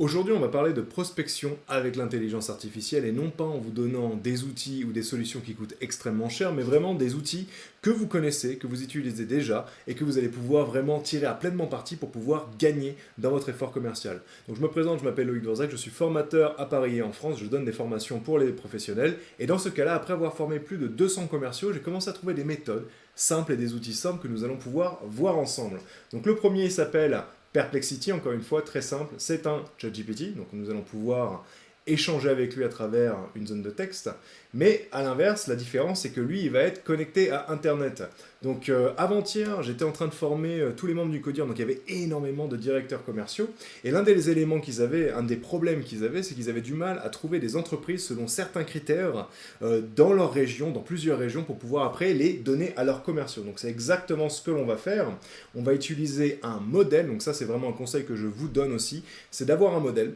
Aujourd'hui, on va parler de prospection avec l'intelligence artificielle et non pas en vous donnant des outils ou des solutions qui coûtent extrêmement cher, mais vraiment des outils que vous connaissez, que vous utilisez déjà et que vous allez pouvoir vraiment tirer à pleinement parti pour pouvoir gagner dans votre effort commercial. Donc je me présente, je m'appelle Loïc Dorzac, je suis formateur à Paris et en France, je donne des formations pour les professionnels et dans ce cas-là, après avoir formé plus de 200 commerciaux, j'ai commencé à trouver des méthodes simples et des outils simples que nous allons pouvoir voir ensemble. Donc le premier il s'appelle Perplexity, encore une fois, très simple, c'est un ChatGPT, donc nous allons pouvoir échanger avec lui à travers une zone de texte, mais à l'inverse, la différence c'est que lui, il va être connecté à Internet. Donc avant-hier, j'étais en train de former tous les membres du Codir, donc il y avait énormément de directeurs commerciaux, et l'un des éléments qu'ils avaient, un des problèmes qu'ils avaient, c'est qu'ils avaient du mal à trouver des entreprises selon certains critères dans leur région, dans plusieurs régions, pour pouvoir après les donner à leurs commerciaux. Donc c'est exactement ce que l'on va faire. On va utiliser un modèle, donc ça c'est vraiment un conseil que je vous donne aussi, c'est d'avoir un modèle.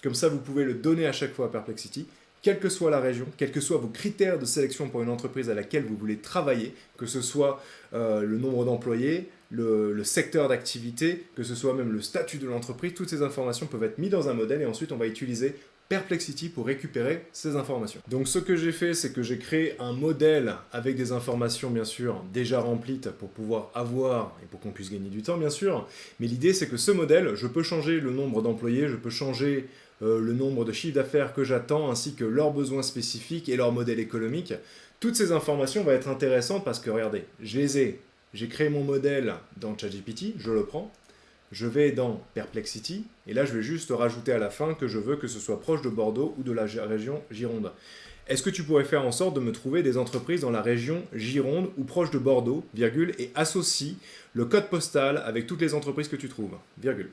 Comme ça, vous pouvez le donner à chaque fois à Perplexity, quelle que soit la région, quels que soient vos critères de sélection pour une entreprise à laquelle vous voulez travailler, que ce soit le nombre d'employés, le secteur d'activité, que ce soit même le statut de l'entreprise, toutes ces informations peuvent être mises dans un modèle et ensuite on va utiliser Perplexity pour récupérer ces informations. Donc ce que j'ai fait, c'est que j'ai créé un modèle avec des informations bien sûr déjà remplies pour pouvoir avoir et pour qu'on puisse gagner du temps bien sûr. Mais l'idée c'est que ce modèle, je peux changer le nombre d'employés, je peux changer le nombre de chiffres d'affaires que j'attends ainsi que leurs besoins spécifiques et leur modèle économique. Toutes ces informations vont être intéressantes parce que regardez, j'ai créé mon modèle dans ChatGPT, je le prends. Je vais dans Perplexity, et là je vais juste rajouter à la fin que je veux que ce soit proche de Bordeaux ou de la région Gironde. Est-ce que tu pourrais faire en sorte de me trouver des entreprises dans la région Gironde ou proche de Bordeaux, virgule, et associe le code postal avec toutes les entreprises que tu trouves, virgule.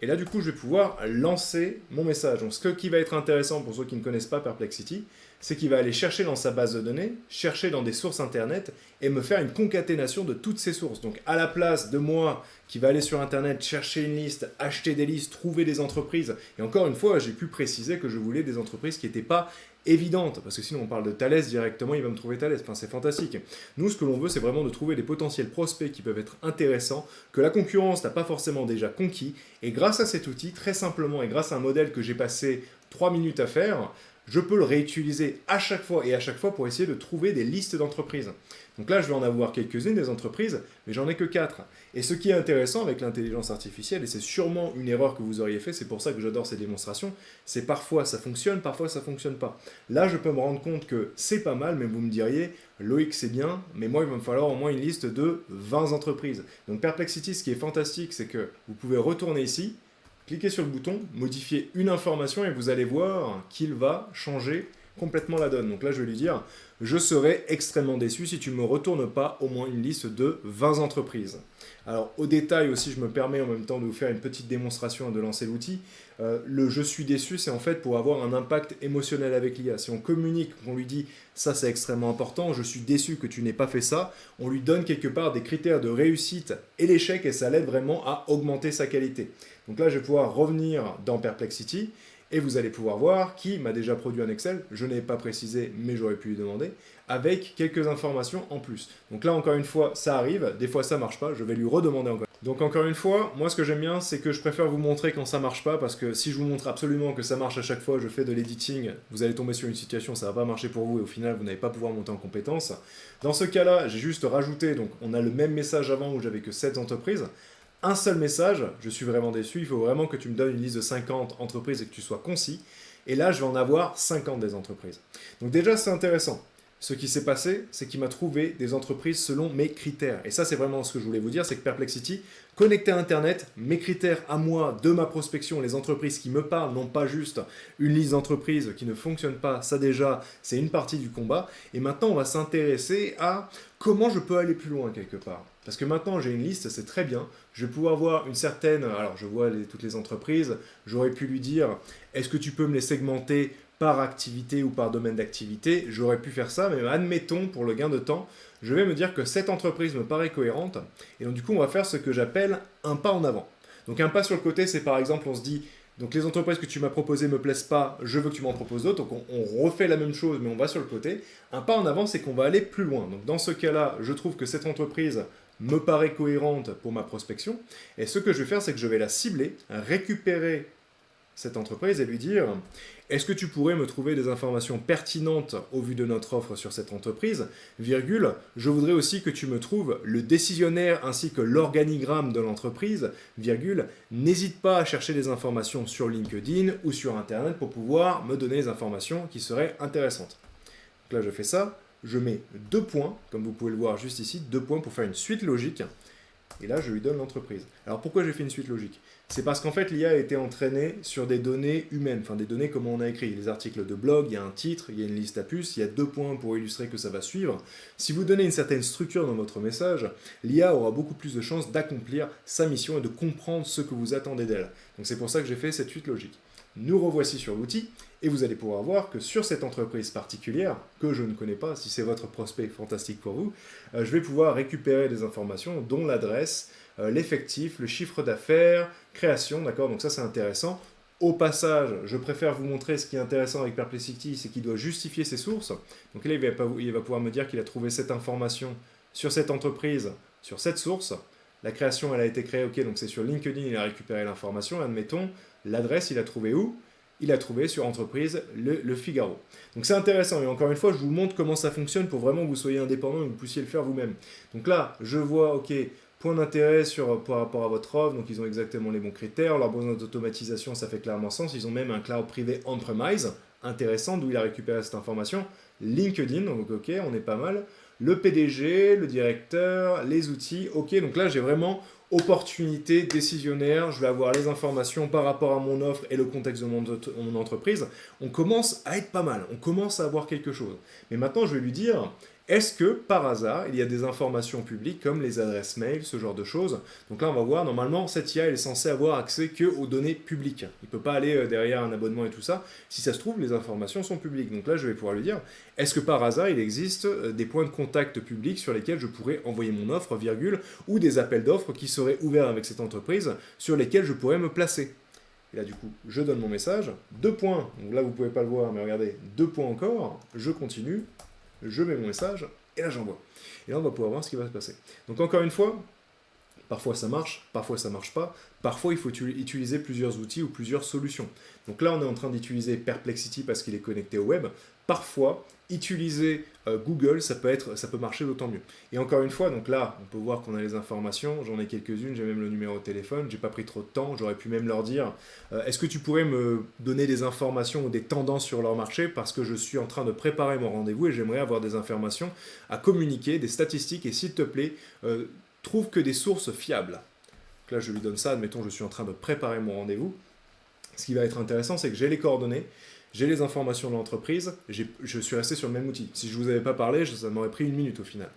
Et là, du coup, je vais pouvoir lancer mon message. Donc, ce qui va être intéressant pour ceux qui ne connaissent pas Perplexity, c'est qu'il va aller chercher dans sa base de données, chercher dans des sources Internet et me faire une concaténation de toutes ces sources. Donc, à la place de moi qui va aller sur Internet, chercher une liste, acheter des listes, trouver des entreprises, et encore une fois, j'ai pu préciser que je voulais des entreprises qui n'étaient pas évidentes, parce que sinon on parle de Thales directement, il va me trouver Thales, enfin c'est fantastique. Nous, ce que l'on veut, c'est vraiment de trouver des potentiels prospects qui peuvent être intéressants, que la concurrence n'a pas forcément déjà conquis, et grâce à cet outil, très simplement, et grâce à un modèle que j'ai passé 3 minutes à faire, je peux le réutiliser à chaque fois et à chaque fois pour essayer de trouver des listes d'entreprises. Donc là, je vais en avoir quelques-unes des entreprises, mais j'en ai que 4. Et ce qui est intéressant avec l'intelligence artificielle, et c'est sûrement une erreur que vous auriez fait, c'est pour ça que j'adore ces démonstrations, c'est parfois ça fonctionne, parfois ça fonctionne pas. Là, je peux me rendre compte que c'est pas mal, mais vous me diriez, Loïc, c'est bien, mais moi, il va me falloir au moins une liste de 20 entreprises. Donc Perplexity, ce qui est fantastique, c'est que vous pouvez retourner ici, cliquez sur le bouton, modifier une information et vous allez voir qu'il va changer complètement la donne. Donc là, je vais lui dire, je serai extrêmement déçu si tu ne me retournes pas au moins une liste de 20 entreprises. Alors, au détail aussi, je me permets en même temps de vous faire une petite démonstration et de lancer l'outil. Le je suis déçu, c'est en fait pour avoir un impact émotionnel avec l'IA. Si on communique, on lui dit ça c'est extrêmement important, je suis déçu que tu n'aies pas fait ça, on lui donne quelque part des critères de réussite et l'échec et ça l'aide vraiment à augmenter sa qualité. Donc là, je vais pouvoir revenir dans Perplexity et vous allez pouvoir voir qui m'a déjà produit un Excel, je n'ai pas précisé mais j'aurais pu lui demander, avec quelques informations en plus. Donc là encore une fois ça arrive, des fois ça marche pas, je vais lui redemander encore. Donc encore une fois, moi ce que j'aime bien c'est que je préfère vous montrer quand ça marche pas, parce que si je vous montre absolument que ça marche à chaque fois, je fais de l'editing, vous allez tomber sur une situation, ça va pas marcher pour vous et au final vous n'allez pas pouvoir monter en compétence. Dans ce cas là, j'ai juste rajouté, donc on a le même message avant où j'avais que 7 entreprises, un seul message, je suis vraiment déçu, il faut vraiment que tu me donnes une liste de 50 entreprises et que tu sois concis. Et là, je vais en avoir 50 des entreprises. Donc déjà, c'est intéressant. Ce qui s'est passé, c'est qu'il m'a trouvé des entreprises selon mes critères. Et ça, c'est vraiment ce que je voulais vous dire, c'est que Perplexity, connecté à Internet, mes critères à moi, de ma prospection, les entreprises qui me parlent, non pas juste une liste d'entreprises qui ne fonctionne pas, ça déjà, c'est une partie du combat. Et maintenant, on va s'intéresser à comment je peux aller plus loin quelque part. Parce que maintenant, j'ai une liste, c'est très bien. Je vais pouvoir voir une certaine... Alors, je vois toutes les entreprises. J'aurais pu lui dire, est-ce que tu peux me les segmenter par activité ou par domaine d'activité? J'aurais pu faire ça, mais admettons, pour le gain de temps, je vais me dire que cette entreprise me paraît cohérente. Et donc, du coup, on va faire ce que j'appelle un pas en avant. Donc, un pas sur le côté, c'est par exemple, on se dit... Donc les entreprises que tu m'as proposées ne me plaisent pas, je veux que tu m'en proposes d'autres. Donc on refait la même chose, mais on va sur le côté. Un pas en avant, c'est qu'on va aller plus loin. Donc dans ce cas-là, je trouve que cette entreprise me paraît cohérente pour ma prospection. Et ce que je vais faire, c'est que je vais la cibler, récupérer cette entreprise et lui dire est-ce que tu pourrais me trouver des informations pertinentes au vu de notre offre sur cette entreprise, virgule, je voudrais aussi que tu me trouves le décisionnaire ainsi que l'organigramme de l'entreprise, virgule, n'hésite pas à chercher des informations sur LinkedIn ou sur Internet pour pouvoir me donner les informations qui seraient intéressantes. Donc là, je fais ça, je mets 2 points, comme vous pouvez le voir juste ici, 2 points pour faire une suite logique. Et là, je lui donne l'entreprise. Alors pourquoi j'ai fait une suite logique? C'est parce qu'en fait, l'IA a été entraînée sur des données humaines, enfin des données comme on a écrit. Les articles de blog, il y a un titre, il y a une liste à puces, il y a 2 points pour illustrer que ça va suivre. Si vous donnez une certaine structure dans votre message, l'IA aura beaucoup plus de chances d'accomplir sa mission et de comprendre ce que vous attendez d'elle. Donc c'est pour ça que j'ai fait cette suite logique. Nous revoici sur l'outil et vous allez pouvoir voir que sur cette entreprise particulière, que je ne connais pas, si c'est votre prospect, fantastique pour vous, je vais pouvoir récupérer des informations dont l'adresse, l'effectif, le chiffre d'affaires, création, d'accord? Donc ça c'est intéressant. Au passage, je préfère vous montrer ce qui est intéressant avec Perplexity, c'est qu'il doit justifier ses sources. Donc là, il va pouvoir me dire qu'il a trouvé cette information sur cette entreprise, sur cette source. La création, elle a été créée, ok, donc c'est sur LinkedIn, il a récupéré l'information, admettons. L'adresse, il a trouvé où? Il a trouvé sur entreprise le Figaro. Donc c'est intéressant, et encore une fois, je vous montre comment ça fonctionne pour vraiment que vous soyez indépendant et que vous puissiez le faire vous-même. Donc là, je vois, ok, point d'intérêt par rapport à votre offre, donc ils ont exactement les bons critères, leur besoin d'automatisation, ça fait clairement sens, ils ont même un cloud privé on-premise, intéressant, d'où il a récupéré cette information. LinkedIn, donc ok, on est pas mal. Le PDG, le directeur, les outils, ok, donc là j'ai vraiment opportunité décisionnaire, je vais avoir les informations par rapport à mon offre et le contexte de mon entreprise. On commence à être pas mal, on commence à avoir quelque chose. Mais maintenant je vais lui dire, est-ce que par hasard il y a des informations publiques comme les adresses mail, ce genre de choses? Donc là on va voir, normalement cette IA elle est censée avoir accès que aux données publiques. Il ne peut pas aller derrière un abonnement et tout ça. Si ça se trouve, les informations sont publiques. Donc là je vais pouvoir lui dire, est-ce que par hasard il existe des points de contact publics sur lesquels je pourrais envoyer mon offre, virgule, ou des appels d'offres qui seraient ouverts avec cette entreprise sur lesquels je pourrais me placer? Et là, du coup, je donne mon message. 2 points. Donc là, vous ne pouvez pas le voir, mais regardez, 2 points encore. Je continue. Je mets mon message. Et là, j'envoie. Et là, on va pouvoir voir ce qui va se passer. Donc, encore une fois, parfois ça marche pas. Parfois, il faut utiliser plusieurs outils ou plusieurs solutions. Donc là, on est en train d'utiliser Perplexity parce qu'il est connecté au web. Parfois, utiliser Google, ça peut marcher d'autant mieux. Et encore une fois, donc là, on peut voir qu'on a les informations. J'en ai quelques-unes, j'ai même le numéro de téléphone. J'ai pas pris trop de temps. J'aurais pu même leur dire est-ce que tu pourrais me donner des informations ou des tendances sur leur marché parce que je suis en train de préparer mon rendez-vous et j'aimerais avoir des informations à communiquer, des statistiques. Et s'il te plaît, trouve que des sources fiables. Donc là, je lui donne ça. Admettons, je suis en train de préparer mon rendez-vous. Ce qui va être intéressant, c'est que j'ai les coordonnées, j'ai les informations de l'entreprise, je suis resté sur le même outil. Si je ne vous avais pas parlé, ça m'aurait pris 1 minute au final.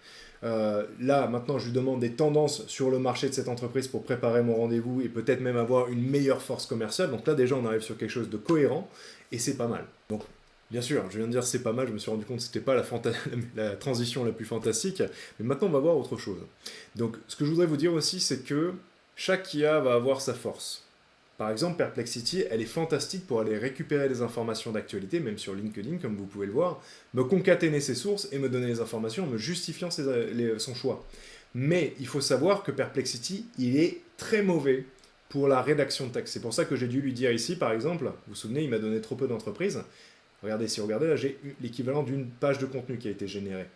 Là, maintenant, je lui demande des tendances sur le marché de cette entreprise pour préparer mon rendez-vous et peut-être même avoir une meilleure force commerciale. Donc là, déjà, on arrive sur quelque chose de cohérent et c'est pas mal. Donc, bien sûr, je viens de dire c'est pas mal, je me suis rendu compte que ce n'était pas la transition la plus fantastique, mais maintenant, on va voir autre chose. Donc, ce que je voudrais vous dire aussi, c'est que chaque IA va avoir sa force. Par exemple, Perplexity, elle est fantastique pour aller récupérer des informations d'actualité, même sur LinkedIn, comme vous pouvez le voir, me concaténer ses sources et me donner les informations en me justifiant son choix. Mais il faut savoir que Perplexity, il est très mauvais pour la rédaction de texte. C'est pour ça que j'ai dû lui dire ici, par exemple, vous vous souvenez, il m'a donné trop peu d'entreprises. Regardez, si vous regardez, là, j'ai l'équivalent d'une page de contenu qui a été générée.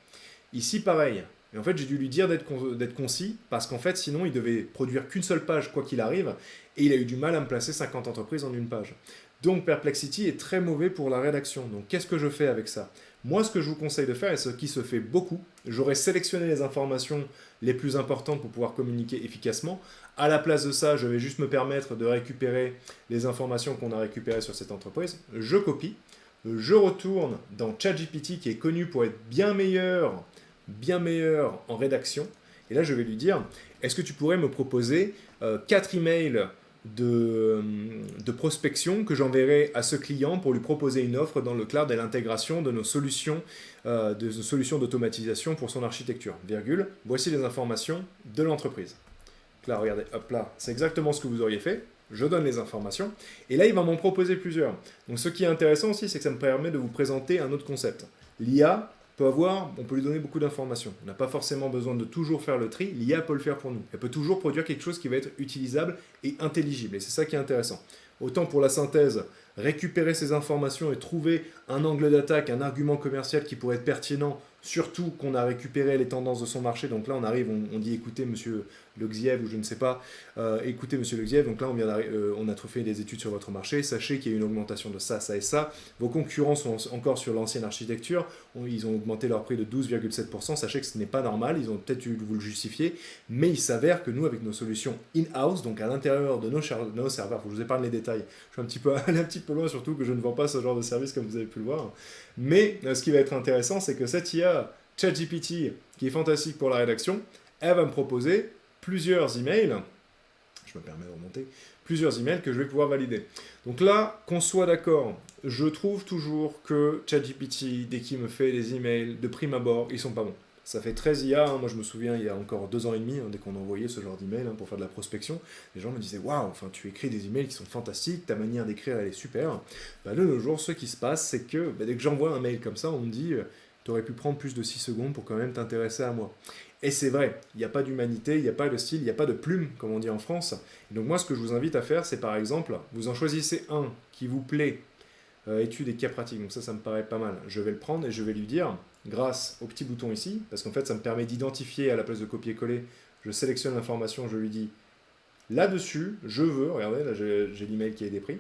Ici, pareil. Et en fait, j'ai dû lui dire d'être concis, parce qu'en fait, sinon, il devait produire qu'une seule page, quoi qu'il arrive, et il a eu du mal à me placer 50 entreprises en une page. Donc, Perplexity est très mauvais pour la rédaction. Donc, qu'est-ce que je fais avec ça? Moi, ce que je vous conseille de faire, et ce qui se fait beaucoup, j'aurais sélectionné les informations les plus importantes pour pouvoir communiquer efficacement. À la place de ça, je vais juste me permettre de récupérer les informations qu'on a récupérées sur cette entreprise. Je copie, je retourne dans ChatGPT, qui est connu pour être bien meilleur en rédaction. Et là, je vais lui dire, est-ce que tu pourrais me proposer 4 emails de prospection que j'enverrai à ce client pour lui proposer une offre dans le cloud et l'intégration de nos solutions d'automatisation pour son architecture. Virgule, voici les informations de l'entreprise. Là, regardez, hop là, c'est exactement ce que vous auriez fait. Je donne les informations. Et là, il va m'en proposer plusieurs. Donc, ce qui est intéressant aussi, c'est que ça me permet de vous présenter un autre concept. L'IA on peut lui donner beaucoup d'informations. On n'a pas forcément besoin de toujours faire le tri, l'IA peut le faire pour nous. Elle peut toujours produire quelque chose qui va être utilisable et intelligible, et c'est ça qui est intéressant. Autant pour la synthèse, récupérer ces informations et trouver un angle d'attaque, un argument commercial qui pourrait être pertinent, surtout qu'on a récupéré les tendances de son marché. Donc là, on arrive, on dit écoutez, monsieur Lexiev, ou je ne sais pas, écoutez, monsieur Lexiev, donc là, on a fait des études sur votre marché, sachez qu'il y a une augmentation de ça, ça et ça. Vos concurrents sont encore sur l'ancienne architecture, ils ont augmenté leur prix de 12,7%, sachez que ce n'est pas normal, ils ont peut-être dû vous le justifier, mais il s'avère que nous, avec nos solutions in-house, donc à l'intérieur de nos serveurs, je vous épargne les détails, je suis allé un petit peu loin, surtout que je ne vends pas ce genre de service comme vous avez pu le voir. Mais ce qui va être intéressant, c'est que cette IA ChatGPT, qui est fantastique pour la rédaction, elle va me proposer plusieurs emails, je me permets de remonter, plusieurs emails que je vais pouvoir valider. Donc là, qu'on soit d'accord, je trouve toujours que ChatGPT, dès qu'il me fait des emails de prime abord, ils sont pas bons. Ça fait 13 IA, hein. Moi je me souviens il y a encore 2 ans et demi, hein, dès qu'on envoyait ce genre d'email pour faire de la prospection, les gens me disaient waouh, enfin tu écris des emails qui sont fantastiques, ta manière d'écrire elle est super. De nos jours, ce qui se passe, c'est que dès que j'envoie un mail comme ça, on me dit tu aurais pu prendre plus de 6 secondes pour quand même t'intéresser à moi. Et c'est vrai, il n'y a pas d'humanité, il n'y a pas de style, il n'y a pas de plume, comme on dit en France. Et donc moi ce que je vous invite à faire, c'est par exemple, vous en choisissez un qui vous plaît, études et cas pratiques, donc ça me paraît pas mal. Je vais le prendre et je vais lui dire, grâce au petit bouton ici, parce qu'en fait ça me permet d'identifier à la place de copier-coller, je sélectionne l'information, je lui dis, là-dessus, je veux, regardez, là j'ai l'email qui a été pris,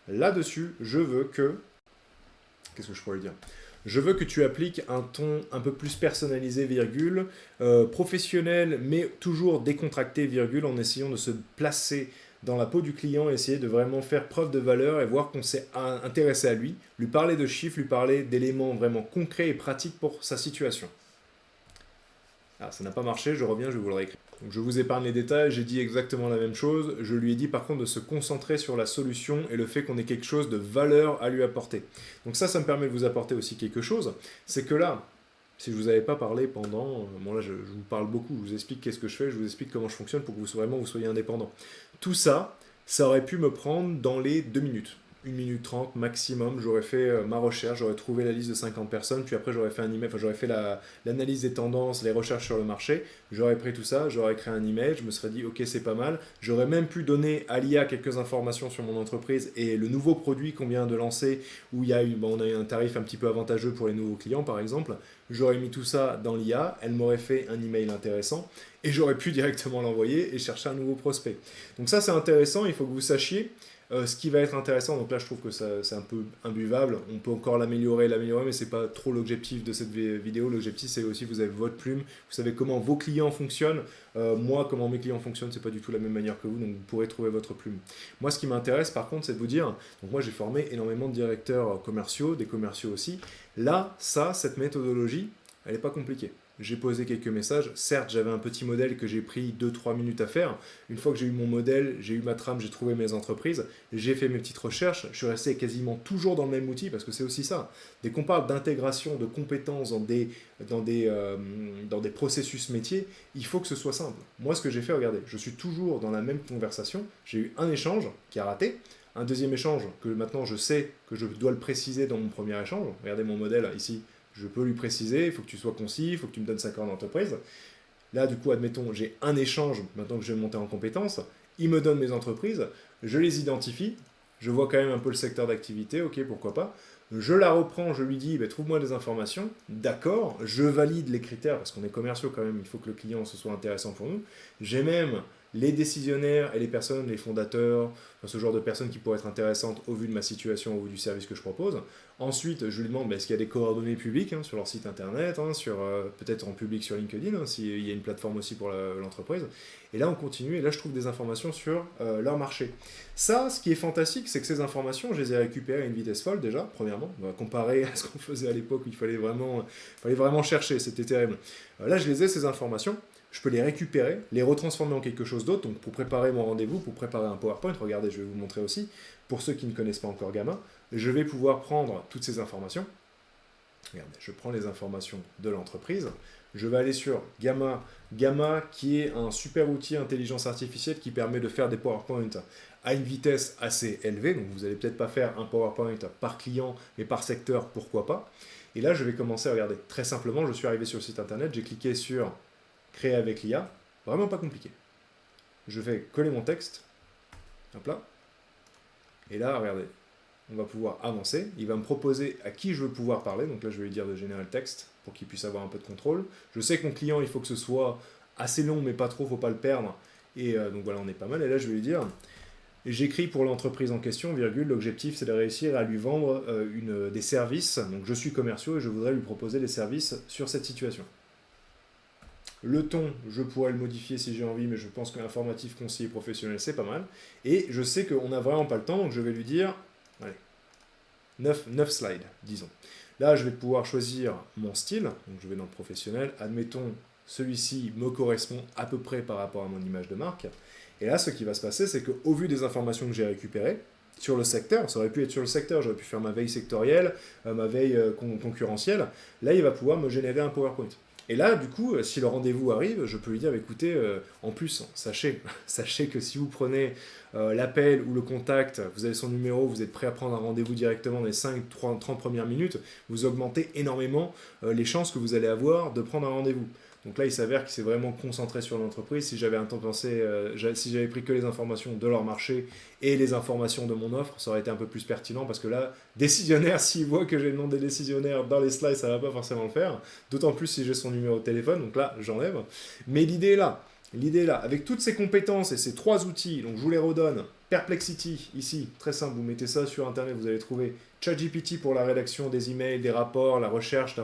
là-dessus, je veux que, qu'est-ce que je pourrais lui dire ? Je veux que tu appliques un ton un peu plus personnalisé, virgule, professionnel, mais toujours décontracté, virgule, en essayant de se placer dans la peau du client, essayer de vraiment faire preuve de valeur et voir qu'on s'est intéressé à lui, lui parler de chiffres, lui parler d'éléments vraiment concrets et pratiques pour sa situation. Ah, ça n'a pas marché, je reviens, je vais vous le réécrire. Donc je vous épargne les détails, j'ai dit exactement la même chose. Je lui ai dit par contre de se concentrer sur la solution et le fait qu'on ait quelque chose de valeur à lui apporter. Donc ça me permet de vous apporter aussi quelque chose. C'est que là, si je ne vous avais pas parlé pendant... Bon là, je vous parle beaucoup, je vous explique qu'est-ce que je fais, je vous explique comment je fonctionne pour que vous soyez indépendant. Tout ça, ça aurait pu me prendre dans les 2 minutes. 1 minute 30 maximum, j'aurais fait ma recherche, j'aurais trouvé la liste de 50 personnes, puis après j'aurais fait un email, enfin j'aurais fait l'analyse des tendances, les recherches sur le marché, j'aurais pris tout ça, j'aurais créé un email, je me serais dit ok c'est pas mal, j'aurais même pu donner à l'IA quelques informations sur mon entreprise et le nouveau produit qu'on vient de lancer, où on a eu un tarif un petit peu avantageux pour les nouveaux clients par exemple, j'aurais mis tout ça dans l'IA, elle m'aurait fait un email intéressant, et j'aurais pu directement l'envoyer et chercher un nouveau prospect. Donc ça c'est intéressant, il faut que vous sachiez. Ce qui va être intéressant, donc là je trouve que c'est un peu imbuvable, on peut encore l'améliorer, mais c'est pas trop l'objectif de cette vidéo. L'objectif c'est aussi que vous avez votre plume, vous savez comment vos clients fonctionnent, moi comment mes clients fonctionnent, c'est pas du tout la même manière que vous, donc vous pourrez trouver votre plume. Moi ce qui m'intéresse par contre c'est de vous dire, donc moi j'ai formé énormément de directeurs commerciaux, des commerciaux aussi, là cette méthodologie, elle n'est pas compliquée. J'ai posé quelques messages. Certes, j'avais un petit modèle que j'ai pris 2-3 minutes à faire. Une fois que j'ai eu mon modèle, j'ai eu ma trame, j'ai trouvé mes entreprises, j'ai fait mes petites recherches, je suis resté quasiment toujours dans le même outil parce que c'est aussi ça. Dès qu'on parle d'intégration, de compétences dans des processus métiers, il faut que ce soit simple. Moi, ce que j'ai fait, regardez, je suis toujours dans la même conversation. J'ai eu un échange qui a raté, un deuxième échange que maintenant je sais que je dois le préciser dans mon premier échange. Regardez mon modèle ici. Je peux lui préciser, il faut que tu sois concis, il faut que tu me donnes 5 ans d'entreprise. Là, du coup, admettons, j'ai un échange, maintenant que je vais monter en compétences, il me donne mes entreprises, je les identifie, je vois quand même un peu le secteur d'activité, ok, pourquoi pas. Je la reprends, je lui dis, trouve-moi des informations, d'accord, je valide les critères, parce qu'on est commerciaux quand même, il faut que le client se soit intéressant pour nous. J'ai même les décisionnaires et les personnes, les fondateurs, ce genre de personnes qui pourraient être intéressantes au vu de ma situation, au vu du service que je propose. Ensuite, je lui demande est-ce qu'il y a des coordonnées publiques sur leur site internet, peut-être en public sur LinkedIn, s'il y a une plateforme aussi pour l'entreprise. Et là, on continue, et là, je trouve des informations sur leur marché. Ça, ce qui est fantastique, c'est que ces informations, je les ai récupérées à une vitesse folle déjà, premièrement. On va comparer à ce qu'on faisait à l'époque où il fallait vraiment chercher, c'était terrible. Là, je les ai, ces informations. Je peux les récupérer, les retransformer en quelque chose d'autre. Donc pour préparer mon rendez-vous, pour préparer un PowerPoint, regardez, je vais vous montrer aussi, pour ceux qui ne connaissent pas encore Gamma, je vais pouvoir prendre toutes ces informations Regardez, je prends les informations de l'entreprise, je vais aller sur Gamma. Gamma qui est un super outil intelligence artificielle qui permet de faire des PowerPoint à une vitesse assez élevée. Donc vous n'allez peut-être pas faire un PowerPoint par client, mais par secteur, pourquoi pas. Et là, je vais commencer à regarder. Très simplement, je suis arrivé sur le site internet, j'ai cliqué sur Créer avec l'IA. Vraiment pas compliqué. Je vais coller mon texte. Hop là. Et là, regardez, on va pouvoir avancer. Il va me proposer à qui je veux pouvoir parler. Donc là, je vais lui dire de générer le texte pour qu'il puisse avoir un peu de contrôle. Je sais que mon client, il faut que ce soit assez long, mais pas trop, il ne faut pas le perdre. Et donc voilà, on est pas mal. Et là, je vais lui dire, j'écris pour l'entreprise en question, virgule, l'objectif, c'est de réussir à lui vendre des services. Donc je suis commerciaux et je voudrais lui proposer des services sur cette situation. Le ton, je pourrais le modifier si j'ai envie, mais je pense qu'informatif, conseiller professionnel, c'est pas mal. Et je sais qu'on n'a vraiment pas le temps, donc je vais lui dire, allez, 9 slides, disons. Là, je vais pouvoir choisir mon style, donc je vais dans le professionnel. Admettons, celui-ci me correspond à peu près par rapport à mon image de marque. Et là, ce qui va se passer, c'est qu'au vu des informations que j'ai récupérées, sur le secteur, ça aurait pu être sur le secteur, j'aurais pu faire ma veille sectorielle, ma veille concurrentielle, là, il va pouvoir me générer un PowerPoint. Et là, du coup, si le rendez-vous arrive, je peux lui dire, écoutez, en plus, sachez que si vous prenez l'appel ou le contact, vous avez son numéro, vous êtes prêt à prendre un rendez-vous directement dans les 5-30 premières minutes, vous augmentez énormément les chances que vous allez avoir de prendre un rendez-vous. Donc là, il s'avère qu'il s'est vraiment concentré sur l'entreprise. Si j'avais si j'avais pris que les informations de leur marché et les informations de mon offre, ça aurait été un peu plus pertinent parce que là, décisionnaire, s'il voit que j'ai le nom des décisionnaires dans les slides, ça ne va pas forcément le faire. D'autant plus si j'ai son numéro de téléphone. Donc là, j'enlève. Mais l'idée est là. L'idée est là. Avec toutes ces compétences et ces 3 outils, donc je vous les redonne. Perplexity, ici, très simple, vous mettez ça sur Internet, vous allez trouver ChatGPT pour la rédaction des emails, des rapports, la recherche,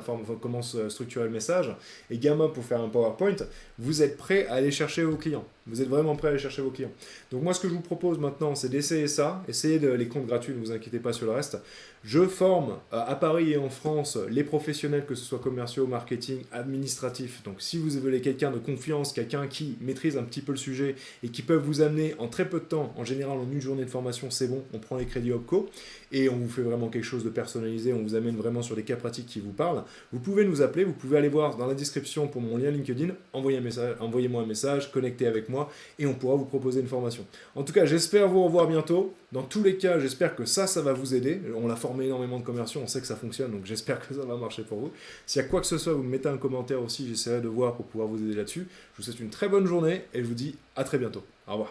comment structurer le message, et Gamma pour faire un PowerPoint. Vous êtes prêt à aller chercher vos clients. Vous êtes vraiment prêt à aller chercher vos clients. Donc moi, ce que je vous propose maintenant, c'est d'essayer ça. Essayez les comptes gratuits, ne vous inquiétez pas sur le reste. Je forme à Paris et en France les professionnels, que ce soit commerciaux, marketing, administratifs. Donc si vous voulez quelqu'un de confiance, quelqu'un qui maîtrise un petit peu le sujet et qui peut vous amener en très peu de temps, en général en une journée de formation, c'est bon, on prend les crédits OPCO et on vous fait vraiment quelque chose de personnalisé, on vous amène vraiment sur des cas pratiques qui vous parlent. Vous pouvez nous appeler, vous pouvez aller voir dans la description pour mon lien LinkedIn, envoyez-moi un message, connectez avec moi et on pourra vous proposer une formation. En tout cas, j'espère vous revoir bientôt. Dans tous les cas, j'espère que ça va vous aider. On l'a formé énormément de commerciaux, on sait que ça fonctionne, donc j'espère que ça va marcher pour vous. S'il y a quoi que ce soit, vous me mettez un commentaire aussi, j'essaierai de voir pour pouvoir vous aider là-dessus. Je vous souhaite une très bonne journée et je vous dis à très bientôt. Au revoir.